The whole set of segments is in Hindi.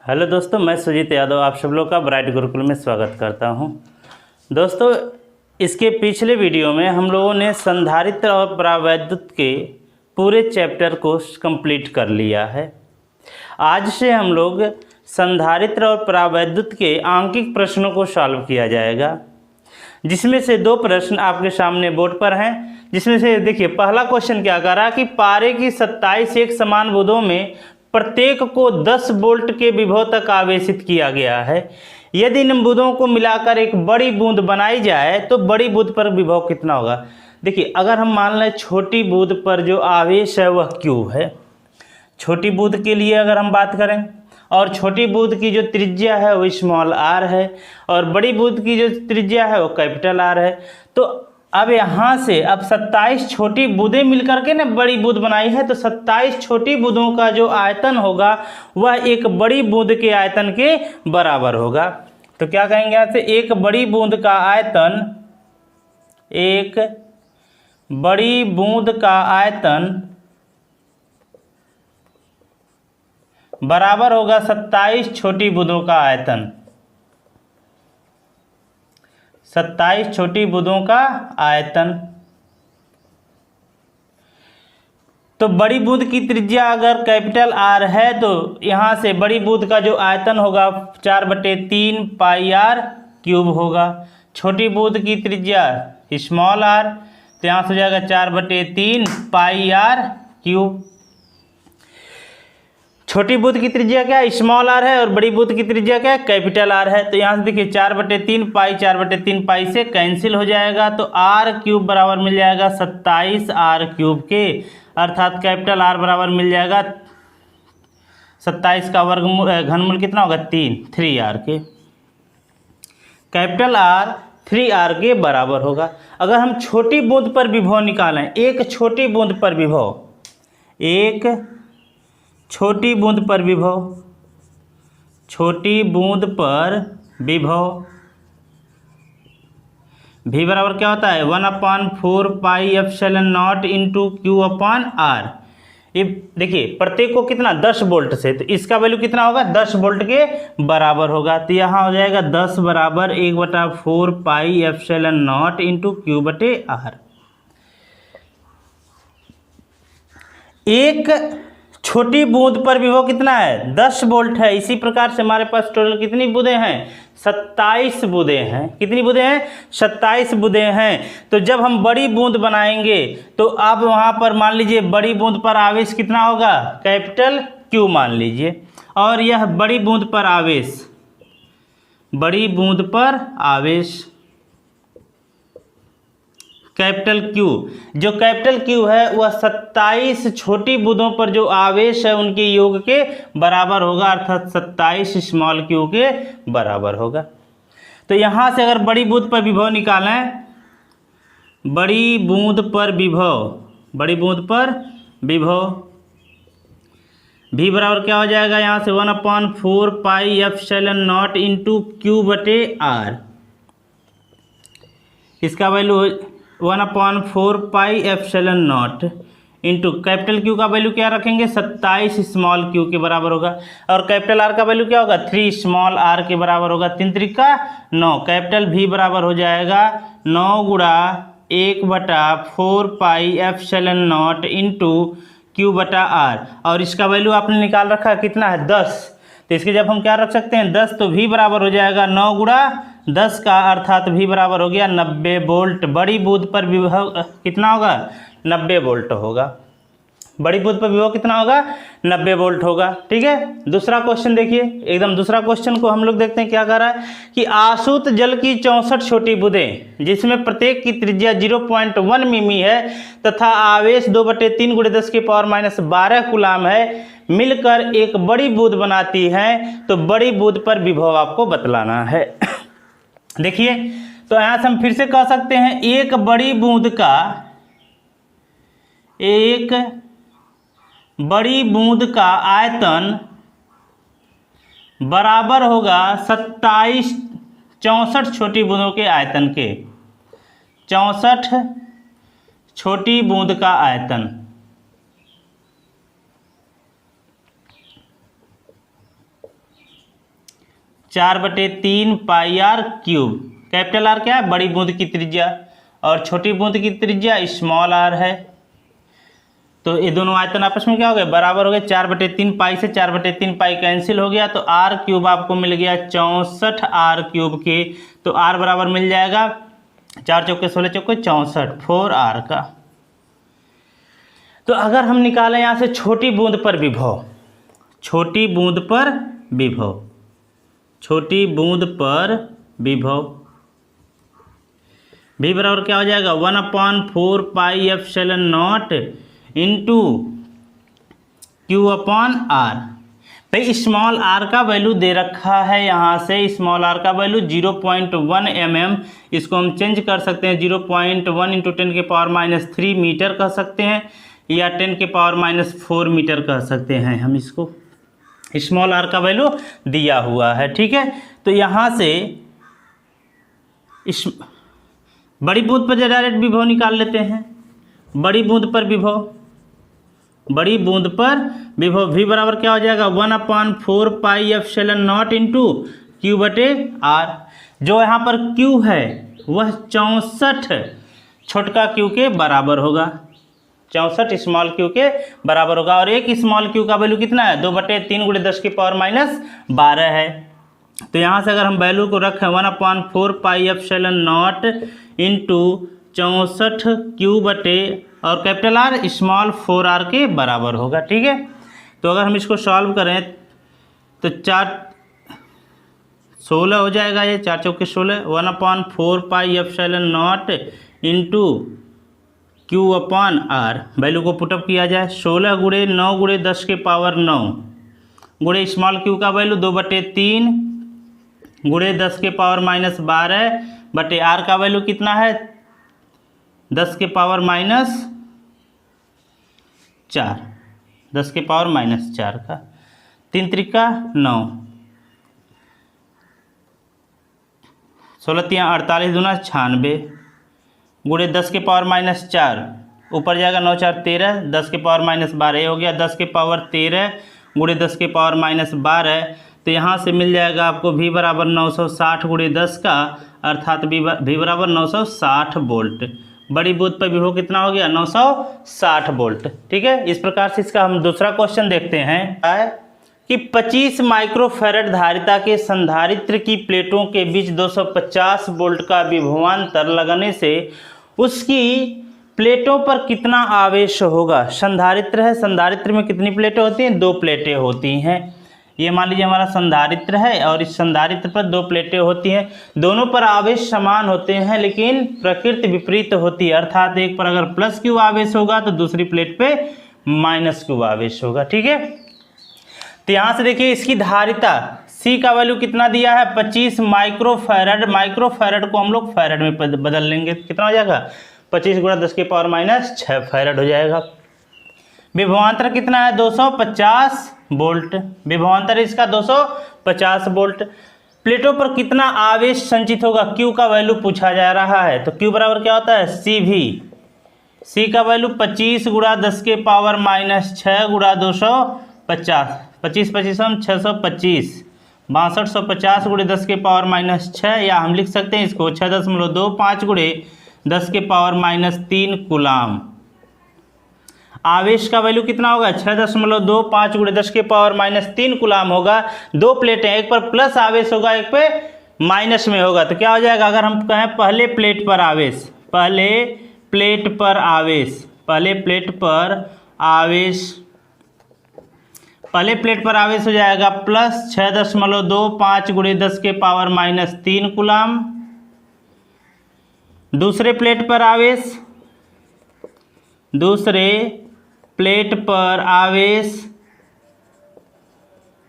हेलो दोस्तों, मैं सुजीत यादव आप सब लोग का ब्राइट गुरुकुल में स्वागत करता हूं। दोस्तों, इसके पिछले वीडियो में हम लोगों ने संधारित्र और परावैद्युत के पूरे चैप्टर को कंप्लीट कर लिया है। आज से हम लोग संधारित्र और परावैद्युत के आंकिक प्रश्नों को सॉल्व किया जाएगा, जिसमें से दो प्रश्न आपके सामने बोर्ड पर हैं। जिसमें से देखिए, पहला क्वेश्चन क्या कर रहा है कि पारे की 27 एक समान बूंदों में प्रत्येक को 10 वोल्ट के विभव तक आवेशित किया गया है। यदि इन बूंदों को मिलाकर एक बड़ी बूंद बनाई जाए तो बड़ी बूंद पर विभव कितना होगा। देखिए, अगर हम मान लें छोटी बूंद पर जो आवेश है वह Q है, छोटी बूंद के लिए अगर हम बात करें, और छोटी बूंद की जो त्रिज्या है वो स्मॉल r है, और बड़ी बूंद की जो त्रिज्या है वो कैपिटल R है। तो अब यहाँ से अब 27 छोटी बूंदें मिलकर के ना बड़ी बूंद बनाई है, तो 27 छोटी बूंदों का जो आयतन होगा वह एक बड़ी बूंद के आयतन के बराबर होगा। तो क्या कहेंगे यहाँ से, एक बड़ी बूंद का आयतन, एक बड़ी बूंद का आयतन बराबर होगा 27 छोटी बूंदों का आयतन, 27 छोटी बूंदों का आयतन। तो बड़ी बूंद की त्रिज्या अगर कैपिटल R है तो यहाँ से बड़ी बूंद का जो आयतन होगा 4/3 पाई r क्यूब होगा। छोटी बूंद की त्रिज्या स्मॉल r, तो यहाँ से हो जाएगा 4/3 पाई r क्यूब। छोटी बूंद की त्रिज्या क्या है, स्मॉल r है, और बड़ी बूंद की त्रिज्या क्या है, कैपिटल R है। तो यहाँ से देखिए 4/3 पाई 4/3 पाई से कैंसिल हो जाएगा, तो r क्यूब बराबर मिल जाएगा 27 r क्यूब के, अर्थात कैपिटल R बराबर मिल जाएगा 27 का वर्गमूल घनमूल कितना होगा 3r के, कैपिटल R 3r के बराबर होगा। अगर हम छोटी बूंद पर विभव निकालें, एक छोटी बूंद पर विभव, एक छोटी बूंद पर विभव, छोटी बूंद पर विभव V बराबर क्या होता है 1/4 pi epsilon naught into Q upon R। ये देखिए प्रत्येक को कितना 10 वोल्ट से, तो इसका वैल्यू कितना होगा 10 वोल्ट के बराबर होगा। तो यहाँ हो जाएगा 10 बराबर 1/4 pi epsilon naught into Q बटे R। एक छोटी बूंद पर विभव कितना है 10 वोल्ट है। इसी प्रकार से हमारे पास टोटल कितनी बूंदें हैं 27 बूंदें हैं। कितनी बूंदें हैं 27 बूंदें हैं। तो जब हम बड़ी बूंद बनाएंगे तो अब वहां पर मान लीजिए बड़ी बूंद पर आवेश कितना होगा कैपिटल Q मान लीजिए, और यह बड़ी बूंद पर आवेश, बड़ी बूंद पर आवेश कैपिटल Q, जो कैपिटल Q है वह 27 छोटी बूंदों पर जो आवेश है उनके योग के बराबर होगा, अर्थात 27 स्मॉल Q के बराबर होगा। तो यहाँ से अगर बड़ी बूंद पर विभव निकालें, बड़ी बूंद पर विभव, बड़ी बूंद पर विभव V बराबर क्या हो जाएगा यहाँ से 1/4 pi epsilon naught into Q बटे R। इसका value 1/4 pi epsilon naught into capital Q का वैल्यू क्या रखेंगे 27 स्मॉल Q के बराबर होगा, और कैपिटल R का वैल्यू क्या होगा 3 स्मॉल r के बराबर होगा। 3 त्रिका 9, कैपिटल V बराबर हो जाएगा 9 गुणा 1/4 pi epsilon naught into Q बटा R, और इसका वैल्यू आपने निकाल रखा है कितना है 10। तो इसके जब हम क्या रख सकते हैं 10, तो V बराबर हो जाएगा 9 गुणा 10 का, अर्थात V बराबर हो गया 90 वोल्ट। बड़ी बूंद पर विभव कितना होगा 90 वोल्ट होगा। बड़ी बूंद पर विभव कितना होगा 90 वोल्ट होगा। ठीक है, दूसरा क्वेश्चन देखिए, एकदम दूसरा क्वेश्चन को हम लोग देखते हैं क्या कर रहा है कि आसूत जल की 64 छोटी बूंदें जिसमें प्रत्येक की त्रिज्या 0.1 मिमी है तथा आवेश 2/3 × 10⁻12 कूलाम है, मिलकर एक बड़ी बूंद बनाती हैं, तो बड़ी बूंद पर विभव आपको बतलाना है। देखिए, तो यहां से हम फिर से कह सकते हैं एक बड़ी बूंद का, एक बड़ी बूंद का आयतन बराबर होगा 64 छोटी बूंदों के आयतन के, 64 छोटी बूंद का आयतन। 4/3 पाई आर क्यूब। कैपिटल आर क्या है? बड़ी बूंद की त्रिज्या, और छोटी बूंद की त्रिज्या स्मॉल आर है। तो ये दोनों आयतन आपस में क्या हो गए? बराबर हो गए। 4/3 पाई से 4/3 पाई कैंसिल हो गया, तो आर क्यूब आपको मिल गया 64 आर क्यूब के। तो आर बराबर मिल जाएगा 4 चौके 16 चौके 64, 4 आर का। तो अगर हम निकालें यहाँ से छोटी बूंद पर विभव, छोटी बूंद पर विभव, छोटी बूंद पर विभव, भी बराबर क्या हो जाएगा? 1/4 pi epsilon naught into Q upon R. भाई स्मॉल आर का वैल्यू दे रखा है यहाँ से, स्मॉल आर का वैल्यू 0.1 mm, इसको हम चेंज कर सकते हैं 0.1 इंटू 10⁻³ मीटर कह सकते हैं, या 10⁻⁴ मीटर कह सकते हैं हम इसको। स्मॉल आर का वैल्यू दिया हुआ है, ठीक है। तो यहाँ से इस बड़ी बूंद पर डायरेक्ट विभव निकाल लेते हैं। बड़ी बूंद पर विभव, बड़ी बूंद पर विभव भी बराबर क्या हो जाएगा? 1/4 pi epsilon naught into Q बटे आर। जो यहाँ पर क्यू है वह 64 छोटका क्यू के बराबर होगा, 64 स्मॉल क्यू के बराबर होगा। और एक स्मॉल क्यू का वैल्यू कितना है? 2/3 × 10⁻12 है। तो यहाँ से अगर हम वैल्यू को रखें 1/4 pi epsilon naught into 64 Q बटे और कैपिटल आर स्मॉल 4 आर के बराबर होगा, ठीक है। तो अगर हम इसको सॉल्व करें तो 16 हो जाएगा, ये 4 चौके 16, 1/4 pi epsilon naught into Q upon R. Value को पुटअप किया जाए, 16 × 9 × 10⁻9 गुणे स्मॉल क्यू का वैल्यू 2/3 × 10⁻12 बटे आर का वैल्यू कितना है? 10⁻⁴ 10⁻⁴ का 3 त्रिका 9, 16 × 48 दूना 96 गुणे 10⁻⁴, ऊपर जाएगा 9 4 13, 10⁻⁻12 ये हो गया 10⁻13 गुणे 10⁻⁻12। तो यहाँ से मिल जाएगा आपको v बराबर 960 × 10 का, अर्थात v बराबर 960 वोल्ट। बड़ी बूंद पर विभव कितना हो गया? 960 वोल्ट, ठीक है। इस प्रकार से इसका हम दूसरा क्वेश्चन देखते हैं कि 25 माइक्रोफैरड धारिता के संधारित्र की प्लेटों के बीच 250 वोल्ट का विभवांतर लगने से उसकी प्लेटों पर कितना आवेश होगा? संधारित्र है, संधारित्र में कितनी प्लेटें होती हैं? 2 प्लेटें होती हैं। ये मान लीजिए हमारा संधारित्र है और इस संधारित्र पर 2 प्लेटें होती हैं। दोनों पर आवेश समान होते हैं लेकिन प्रकृति विपरीत होती है, अर्थात एक पर अगर प्लस क्यू आवेश होगा तो दूसरी प्लेट पे माइनस क्यू आवेश होगा, ठीक है। तो यहाँ से देखिए इसकी धारिता C का वैल्यू कितना दिया है? 25 माइक्रोफैरड। माइक्रोफैरड को हम लोग फैरड में बदल लेंगे, कितना हो जाएगा? 25 × 10⁻⁶ फैरड हो जाएगा। विभवांतर कितना है? 250 वोल्ट। विभवांतर इसका 250 वोल्ट। प्लेटों पर कितना आवेश संचित होगा? Q का वैल्यू पूछा जा रहा है, तो Q बराबर क्या होता है? CV। C का वैल्यू 25 × 10⁻⁻6 × 250, 25 25 625, 6250 × 10⁻⁻6, या हम लिख सकते हैं इसको 6.25 × 10⁻³ कूलाम। आवेश का वैल्यू कितना होगा? 6.25 × 10⁻³ कूलाम होगा। 2 प्लेटें, एक पर प्लस आवेश होगा, एक पे माइनस में होगा, तो क्या हो जाएगा? अगर हम कहें पहले प्लेट पर आवेश, पहले प्लेट पर आवेश, पहले प्लेट पर आवेश, पहले प्लेट पर आवेश हो जाएगा प्लस 6.25 × 10⁻³ कूलाम। दूसरे प्लेट पर आवेश, दूसरे प्लेट पर आवेश,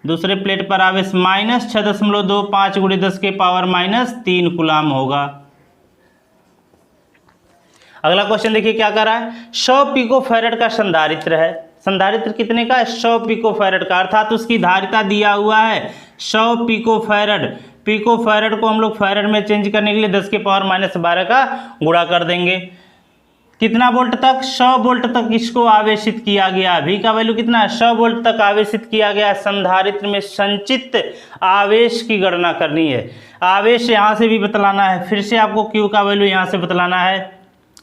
दूसरे प्लेट पर आवेश माइनस 6.25 × 10⁻³ कूलाम होगा। अगला क्वेश्चन देखिए क्या कर रहा है। 100 पिकोफैरड का संधारित्र है। संधारित्र कितने का है? 100 पिकोफैरड का, अर्थात उसकी धारिता दिया हुआ है 100 पिकोफैरड। पिकोफैरड को हम लोग फैरड में चेंज करने के लिए 10⁻⁻12 का गुणा कर देंगे। कितना वोल्ट तक, 100 वोल्ट तक इसको आवेशित किया गया। V का वैल्यू कितना है, 100 वोल्ट तक आवेशित किया गया। संधारित्र में संचित आवेश की गणना करनी है। आवेश यहाँ से भी बतलाना है, फिर से आपको Q का वैल्यू यहाँ से बतलाना है।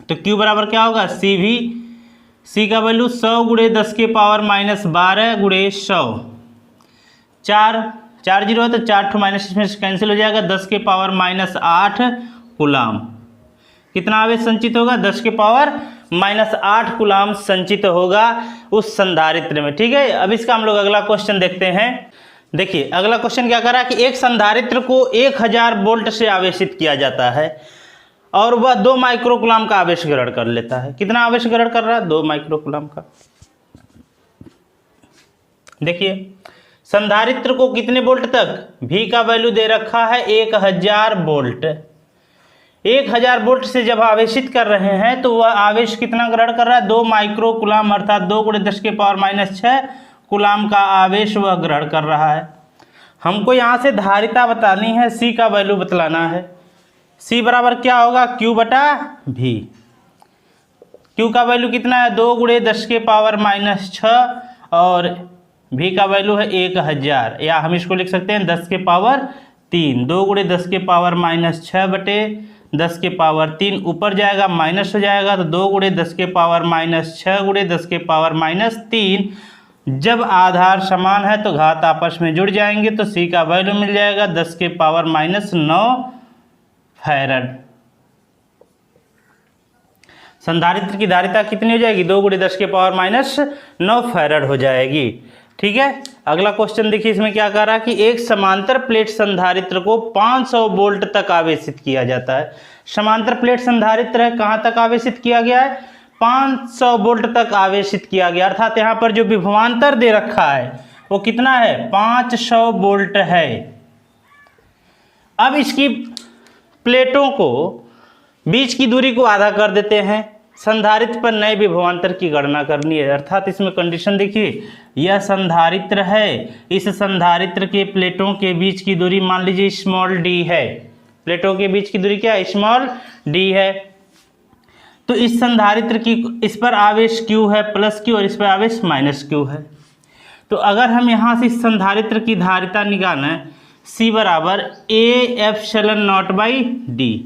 तो Q बराबर क्या होगा, CV। C का वैल्यू 100 गुणे 10 के पावर -12 गुणे 100, 4 जीरो है तो 4 ठो माइनस इसमें से कैंसिल हो जाएगा, 10 के पावर -8 कूलाम। कितना आवेश संचित होगा, 10 के पावर -8 कूलाम संचित होगा उस संधारित्र में। ठीक है, अब इसका हम लोग अगला क्वेश्चन देखते हैं। देखिए अगला क्वेश्चन क्या कर रहा है कि एक संधारित्र को 1000 वोल्ट से आवेशित किया जाता है और वह 2 माइक्रो कूलाम का आवेश ग्रहण कर लेता है। कितना आवेश ग्रहण कर रहा है, 2 माइक्रो कूलाम का। देखिए संधारित्र को कितने वोल्ट तक, V का वैल्यू दे रखा है 1000 वोल्ट। 1000 वोल्ट से जब आवेशित कर रहे हैं तो वह आवेश कितना ग्रहण कर रहा है, 2 माइक्रो कूलाम, अर्थात 2 गुणे 10 के पावर -6 कूलाम का आवेश वह ग्रहण कर रहा है। हमको यहाँ से धारिता बतानी है, C का वैल्यू बतलाना है। C बराबर क्या होगा, Q बटा V। Q का वैल्यू कितना है, 2 गुणे 10 के पावर -6 और V का वैल्यू है 1000, या हम इसको लिख सकते हैं 10 के पावर 3। 2 गुणे 10 के पावर -6 बटे 10 के पावर 3, ऊपर जाएगा माइनस हो जाएगा तो 2 गुणे 10 के पावर -6 गुणे 10 के पावर -3। जब आधार समान है तो घात आपस में जुड़ जाएंगे तो C का वैल्यू मिल जाएगा 10 के पावर -9 फैरड। संधारित्र की धारिता कितनी हो जाएगी, 2 गुणे 10 के पावर -9 फैरड हो जाएगी। ठीक है, अगला क्वेश्चन देखिए, इसमें क्या कह रहा है कि एक समांतर प्लेट संधारित्र को 500 वोल्ट तक आवेशित किया जाता है। समांतर प्लेट संधारित्र है, कहाँ तक आवेशित किया गया है, 500 वोल्ट तक आवेशित किया गया, अर्थात यहाँ पर जो विभवांतर दे रखा है वो कितना है, 500 वोल्ट है। अब इसकी प्लेटों को बीच की दूरी को आधा कर देते हैं। संधारित्र पर नए विभवांतर की गणना करनी है, अर्थात इसमें कंडीशन देखिए, यह संधारित्र है, इस संधारित्र के प्लेटों के बीच की दूरी मान लीजिए स्मॉल d है। प्लेटों के बीच की दूरी क्या है, स्मॉल d है। तो इस संधारित्र की, इस पर आवेश Q है +Q और इस पर आवेश -Q है। तो अगर हम यहाँ से इस संधारित्र की धारिता निकालें, C बराबर A/0/d।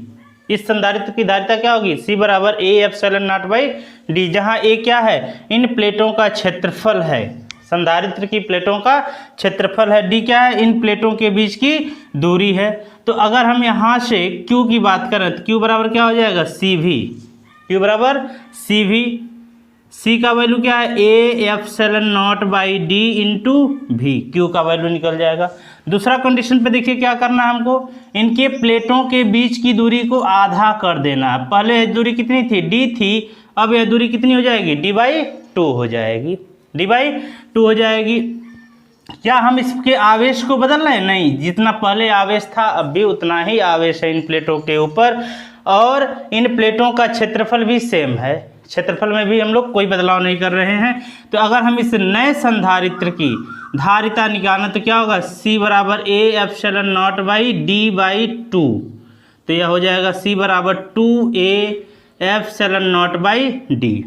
इस संधारित्र की धारिता क्या होगी, C बराबर A/0/d, जहाँ A क्या है, इन प्लेटों का क्षेत्रफल है, संधारित्र की प्लेटों का क्षेत्रफल है, D क्या है, इन प्लेटों के बीच की दूरी है। तो अगर हम यहाँ से Q की बात करें तो Q बराबर क्या हो जाएगा, CV। Q बराबर CV। C का वैल्यू क्या है, A/0/d इंटू V। Q का वैल्यू निकल जाएगा। दूसरा कंडीशन पे देखिए क्या करना है हमको, इनके प्लेटों के बीच की दूरी को आधा कर देना है। पहले दूरी कितनी थी, d थी, अब यह दूरी कितनी हो जाएगी, d/2 हो जाएगी, d/2 हो जाएगी। क्या हम इसके आवेश को बदल रहे हैं, नहीं, जितना पहले आवेश था अब भी उतना ही आवेश है इन प्लेटों के ऊपर, और इन प्लेटों का क्षेत्रफल भी सेम है, क्षेत्रफल में भी हम लोग कोई बदलाव नहीं कर रहे हैं। तो अगर हम इस नए संधारित्र की धारिता निकालना तो क्या होगा, C बराबर A/0/d/2। तो यह हो जाएगा C बराबर 2A/0/d।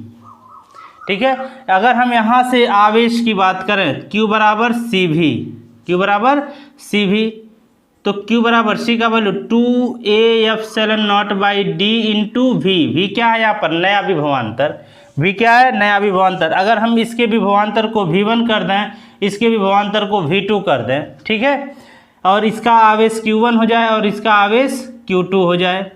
ठीक है, अगर हम यहाँ से आवेश की बात करें, Q बराबर CV, Q बराबर CV, तो Q बराबर C का value 2A/0/d into V। V क्या है यहाँ पर, नया विभवांतर, V क्या है, नया विभवांतर। अगर हम इसके विभवांतर को V1 कर दें, इसके विभवांतर को V2 कर दें, ठीक है, और इसका आवेश Q1 हो जाए और इसका आवेश Q2 हो जाए,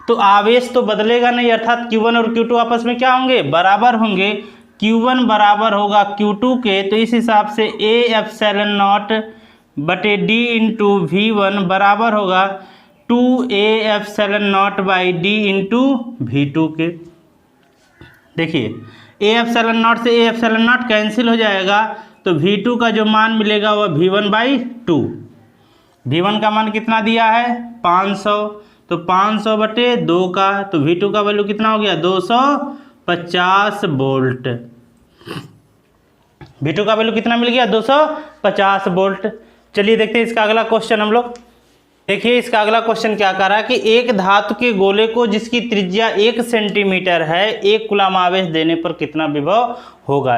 तो आवेश तो बदलेगा नहीं, अर्थात Q1 और Q2 आपस में क्या होंगे, बराबर होंगे। Q1 बराबर होगा Q2 के, तो इस हिसाब से A/0/d इंटू V1 बराबर होगा 2A/0/d इंटू V2 के। देखिए A/0 से A/0 कैंसिल हो जाएगा, तो V2 का जो मान मिलेगा वह V1/2। V1 का मान कितना दिया है, 500, तो 500/2 का, तो V2 का वैल्यू कितना हो गया, 250 वोल्ट। V2 का वैल्यू कितना मिल गया, 250 वोल्ट। चलिए देखते हैं इसका अगला क्वेश्चन हम लोग। देखिए इसका अगला क्वेश्चन क्या कह रहा है कि एक धातु के गोले को जिसकी त्रिज्या 1 सेंटीमीटर है 1 कूलम आवेश देने पर कितना विभव होगा।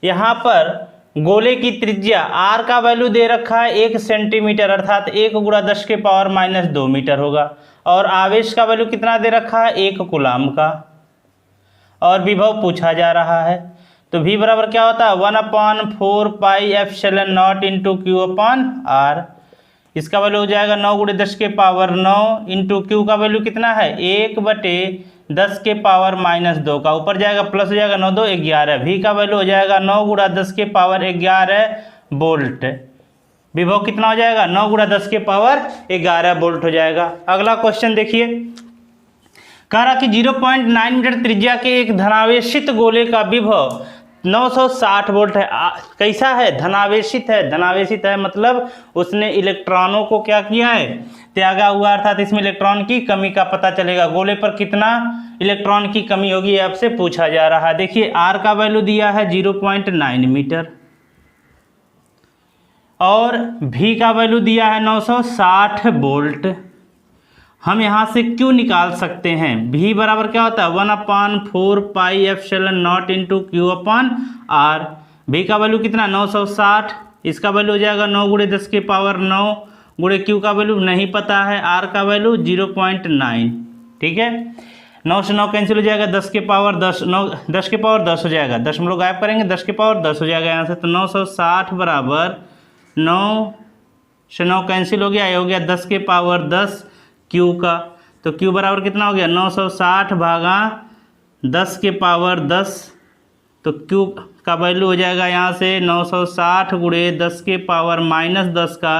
यहाँ पर गोले की त्रिज्या r का वैल्यू दे रखा है 1 सेंटीमीटर अर्थात 1 गुणा 10 के पावर -2 मीटर होगा और आवेश का वैल्यू कितना दे रखा है 1 कूलम का और विभव पूछा जा रहा है। तो v बराबर क्या होता है 1/4 pi epsilon naught into Q upon r। इसका वैल्यू हो जाएगा 9 गुणे 10 के पावर 9 इंटू क्यू का वैल्यू कितना है 1/10 के पावर -2 का ऊपर जाएगा प्लस हो जाएगा 9 2 11। v का वैल्यू हो जाएगा 9 गुणा 10 के पावर 11 वोल्ट। विभव कितना हो जाएगा 9 गुणा 10 के पावर 11 वोल्ट हो जाएगा। अगला क्वेश्चन देखिए, कह रहा कि 0.9 मीटर त्रिज्या के एक धनावेशित गोले का विभव 960 वोल्ट है। कैसा है धनावेशित है। धनावेशित है मतलब उसने इलेक्ट्रॉनों को क्या किया है त्यागा हुआ अर्थात इसमें इलेक्ट्रॉन की कमी का पता चलेगा। गोले पर कितना इलेक्ट्रॉन की कमी होगी आपसे पूछा जा रहा है। देखिए r का वैल्यू दिया है 0.9 मीटर और v का वैल्यू दिया है 960 वोल्ट। हम यहाँ से Q निकाल सकते हैं। v बराबर क्या होता है 1/4 pi epsilon naught into Q upon r। v का वैल्यू कितना 960, इसका वैल्यू हो जाएगा 9 गुणे 10 के पावर 9 गुणे q का वैल्यू नहीं पता है, r का वैल्यू 0.9। ठीक है 9 से 9 कैंसिल हो जाएगा 10 के पावर 10 9 10 के पावर 10 हो जाएगा, 10 हम लोग गायब करेंगे 10 के पावर 10 हो जाएगा यहाँ से। तो 960 बराबर 9 से 9 कैंसिल हो गया, ये हो गया 10 के पावर 10 Q का। तो Q बराबर कितना हो गया 960 भागा 10 के पावर 10। तो Q का वैल्यू हो जाएगा यहाँ से 960 गुणे 10 के पावर -10 का,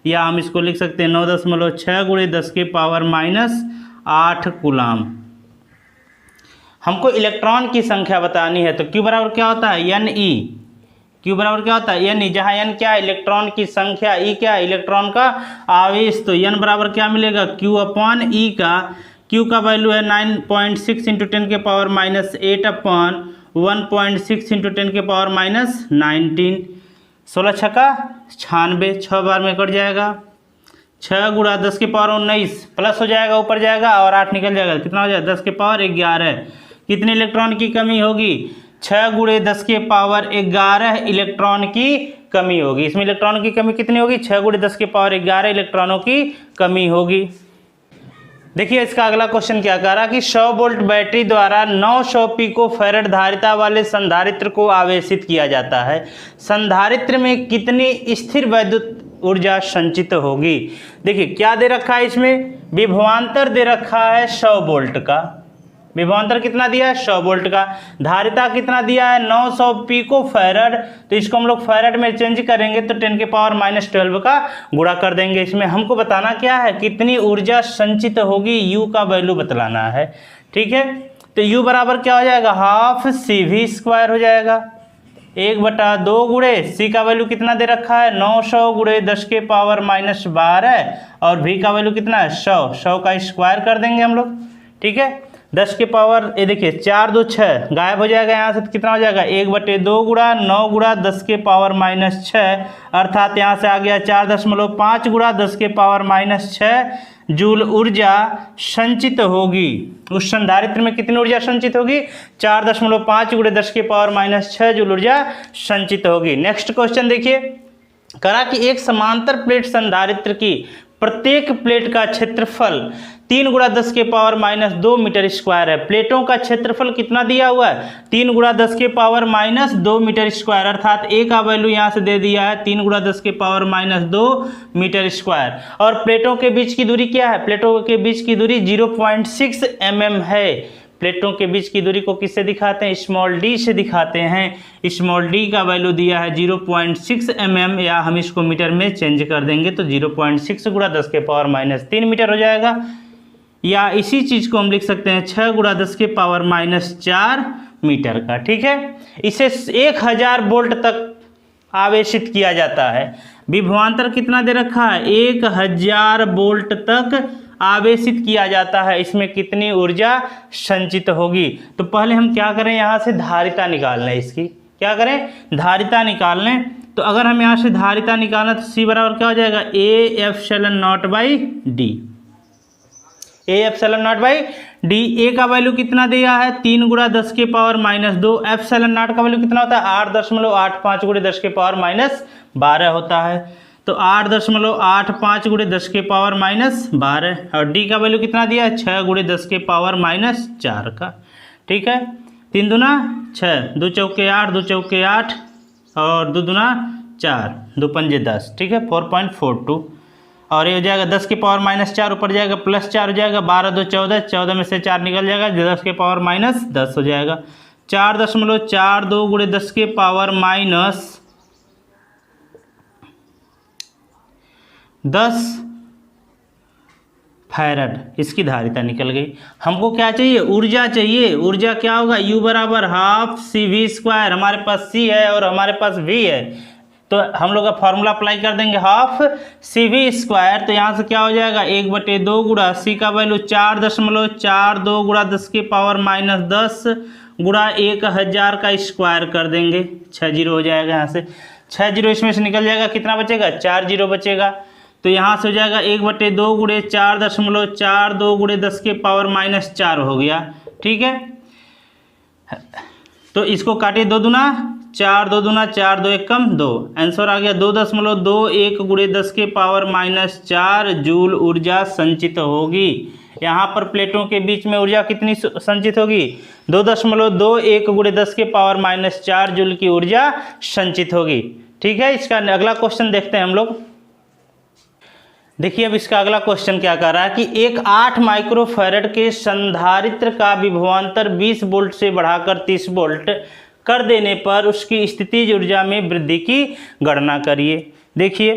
या हम इसको लिख सकते हैं 9.6 गुणे 10 के पावर -8 कूलम। हमको इलेक्ट्रॉन की संख्या बतानी है। तो Q बराबर क्या होता है Ne। Q बराबर क्या होता है Ne, जहाँ n क्या है इलेक्ट्रॉन की संख्या, E क्या है इलेक्ट्रॉन का आवेश। तो n बराबर क्या मिलेगा Q अपॉन E का। Q का वैल्यू है 9.6 इंटू 10 के पावर -8 अपॉन 1.6 इंटू 10 के पावर -19। 16 छक्का 96, 6 बार में कट जाएगा। 6 गुणा 10 के पावर 19 प्लस हो जाएगा ऊपर जाएगा और 8 निकल जाएगा, कितना हो जाएगा 10 के पावर 11। कितने इलेक्ट्रॉन की कमी होगी 6 गुणे 10 के पावर 11 इलेक्ट्रॉन की कमी होगी। इसमें इलेक्ट्रॉन की कमी कितनी होगी 6 गुणे 10 के पावर 11 इलेक्ट्रॉनों की कमी होगी। देखिए इसका अगला क्वेश्चन क्या कह रहा है कि 100 वोल्ट बैटरी द्वारा 900 पिको फैरेड धारिता वाले संधारित्र को आवेशित किया जाता है। संधारित्र में कितनी स्थिर वैद्युत ऊर्जा संचित होगी। देखिए क्या दे रखा है इसमें विभवांतर दे रखा है 100 वोल्ट का। विभवांतर कितना दिया है 100 वोल्ट का। धारिता कितना दिया है 900 पिको फैरड। तो इसको हम लोग फैरड में चेंज करेंगे तो 10 के पावर -12 का गुणा कर देंगे। इसमें हमको बताना क्या है कितनी ऊर्जा संचित होगी, U का वैल्यू बतलाना है। ठीक है तो U बराबर क्या हो जाएगा हाफ CV² हो जाएगा 1/2 गुणे C का वैल्यू कितना दे रखा है 900 गुणे 10 के पावर -12 और V का वैल्यू कितना है 100 का स्क्वायर कर देंगे हम लोग। ठीक है 10 के पावर ये देखिए 4 2 6 गायब हो जाएगा यहाँ से, तो कितना हो जाएगा 1/2 गुणा 9 गुणा 10 के पावर -6 अर्थात यहाँ से आ गया 4.5 गुणा 10 के पावर -6 जूल ऊर्जा संचित होगी। उस संधारित्र में कितनी ऊर्जा संचित होगी 4.5 गुणे 10 के पावर -6 जूल ऊर्जा संचित होगी। नेक्स्ट क्वेश्चन देखिए, करा कि एक समांतर प्लेट संधारित्र की प्रत्येक प्लेट का क्षेत्रफल 3 गुणा 10 के पावर -2 मीटर स्क्वायर है। प्लेटों का क्षेत्रफल कितना दिया हुआ है 3 गुणा 10 के पावर -2 मीटर स्क्वायर अर्थात A का वैल्यू यहाँ से दे दिया है 3 गुणा 10 के पावर -2 मीटर स्क्वायर। और प्लेटों के बीच की दूरी क्या है प्लेटों के बीच की दूरी 0.6 mm है। प्लेटों के बीच की दूरी को किससे दिखाते हैं स्मॉल d से दिखाते हैं। स्मॉल d का वैल्यू दिया है 0.6 mm या हम इसको मीटर में चेंज कर देंगे तो 0.6 गुणा 10 के पावर -3 मीटर हो जाएगा। या इसी चीज़ को हम लिख सकते हैं 6 गुणा 10 के पावर -4 मीटर का। ठीक है इसे 1000 वोल्ट तक आवेशित किया जाता है। विभवांतर कितना दे रखा है 1000 वोल्ट तक आवेशित किया जाता है। इसमें कितनी ऊर्जा संचित होगी। तो पहले हम क्या करें यहाँ से धारिता निकाल लें, इसकी क्या करें धारिता निकाल लें। तो अगर हम यहाँ से धारिता निकालें तो C बराबर क्या हो जाएगा, A epsilon naught by D. A epsilon naught by D. A का वैल्यू कितना दिया है, 3 गुणा 10 के पावर -2। एप्सिलॉन नॉट का वैल्यू कितना होता है, 8.85 गुणे 10 के पावर -12 होता है। तो 8.85 गुणे 10 के पावर -12। और डी का वैल्यू कितना दिया है, 6 गुणे 10 के पावर -4 का। ठीक है, 3 दूना 6, 2 चौके 8, 2 चौके 8 और 2 दूना 4, 2 पंजे 10। ठीक है, 4.42। और ये हो जाएगा 10 के पावर -4, ऊपर जाएगा +4 हो जाएगा, 12 2 14, 14 में से 4 निकल जाएगा, 10 के पावर -10 हो जाएगा। 4.42 गुणे 10 के पावर -10 फैरड इसकी धारिता निकल गई। हमको क्या चाहिए, ऊर्जा चाहिए। ऊर्जा क्या होगा, U बराबर ½ CV²। हमारे पास C है और हमारे पास V है, तो हम लोग का फॉर्मूला अप्लाई कर देंगे, ½ CV²। तो यहाँ से क्या हो जाएगा, 1/2 गुणा C का वैल्यू 4.42 गुणा 10 के पावर -10 गुणा 1000 का स्क्वायर कर देंगे, 6 जीरो हो जाएगा। यहाँ से 6 जीरो इसमें से निकल जाएगा, कितना बचेगा, 4 जीरो बचेगा। तो यहाँ से हो जाएगा 1/2 गुणे 4.42 गुणे 10 के पावर -4 हो गया। ठीक है, तो इसको काटिए, 2 दूना 4, 2 दूना 4, 2 1 कम 2, आंसर आ गया 2.21 गुणे 10 के पावर -4 जूल ऊर्जा संचित होगी। यहाँ पर प्लेटों के बीच में ऊर्जा कितनी संचित होगी, 2.21 गुणे 10 के पावर -4 जूल की ऊर्जा संचित होगी। ठीक है, इसका अगला क्वेश्चन देखते हैं हम लोग। देखिए अब इसका अगला क्वेश्चन क्या कर रहा है कि एक 8 माइक्रोफैरड के संधारित्र का विभवांतर 20 वोल्ट से बढ़ाकर 30 वोल्ट कर देने पर उसकी स्थितिज ऊर्जा में वृद्धि की गणना करिए। देखिए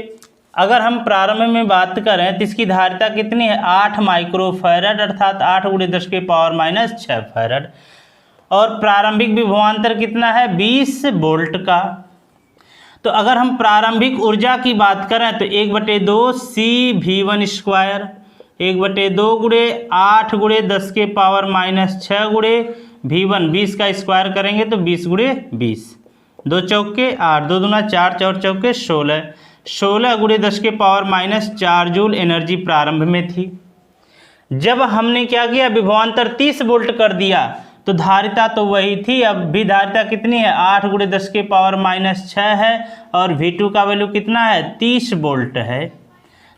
अगर हम प्रारंभ में बात करें तो इसकी धारिता कितनी है, 8 माइक्रोफैरड अर्थात 8 गुणे 10 के पावर -6 फैरड। और प्रारंभिक विभवांतर कितना है, 20 वोल्ट का। तो अगर हम प्रारंभिक ऊर्जा की बात करें तो 1/2 CV1², 1/2 गुणे 8 गुणे 10 के पावर -6 गुणे V1, 20 का स्क्वायर करेंगे तो 20 गुणे 20, 2 चौके 8, 2 दूना 4, 4 चौके 16, 16 गुणे 10 के पावर -4 जूल एनर्जी प्रारंभ में थी। जब हमने क्या किया, विभवांतर 30 वोल्ट कर दिया तो धारिता तो वही थी, अब भी धारिता कितनी है, 8 गुणे 10 के पावर -6 है और V2 का वैल्यू कितना है, 30 वोल्ट है।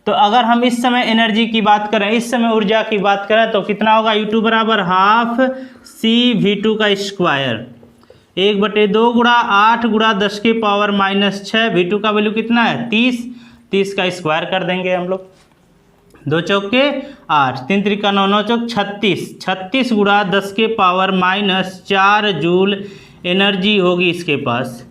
तो अगर हम इस समय एनर्जी की बात करें, इस समय ऊर्जा की बात करें तो कितना होगा, U2 बराबर ½ CV2 का स्क्वायर, 1/2 गुणा 8 गुणा 10 के पावर -6, V2 का वैल्यू कितना है, 30, 30 का स्क्वायर कर देंगे हम लोग, 2 चौके 8, 3 त्रिका 9, 9 चौक 36, 36 गुणा 10 के पावर -4 जूल एनर्जी होगी इसके पास।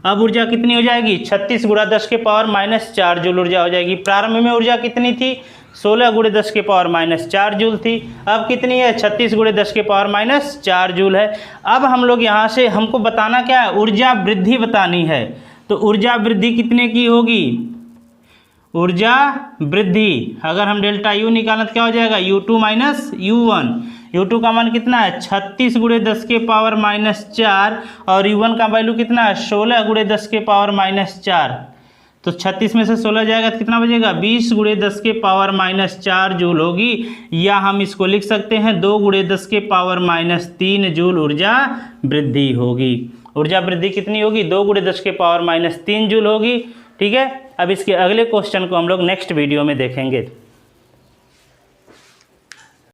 अब ऊर्जा कितनी हो जाएगी, 36 गुणा 10 के पावर -4 जूल ऊर्जा हो जाएगी। प्रारंभ में ऊर्जा कितनी थी, 16 गुणे 10 के पावर -4 जूल थी, अब कितनी है, 36 गुणे 10 के पावर -4 जूल है। अब हम लोग यहाँ से हमको बताना क्या है, ऊर्जा वृद्धि बतानी है। तो ऊर्जा वृद्धि कितने की होगी, ऊर्जा वृद्धि अगर हम डेल्टा U निकालें तो क्या हो जाएगा, U2 माइनस U1। U2 का मान कितना है, 36 गुणे 10 के पावर -4 और U1 का वैल्यू कितना है, 16 गुणे 10 के पावर -4। तो 36 में से 16 जाएगा तो कितना बचेगा, 20 गुणे 10 के पावर -4 जूल होगी। या हम इसको लिख सकते हैं 2 गुणे 10 के पावर -3 जूल ऊर्जा वृद्धि होगी। ऊर्जा वृद्धि कितनी होगी, 2 गुणे 10 के पावर -3 जूल होगी। ठीक है, अब इसके अगले क्वेश्चन को हम लोग नेक्स्ट वीडियो में देखेंगे।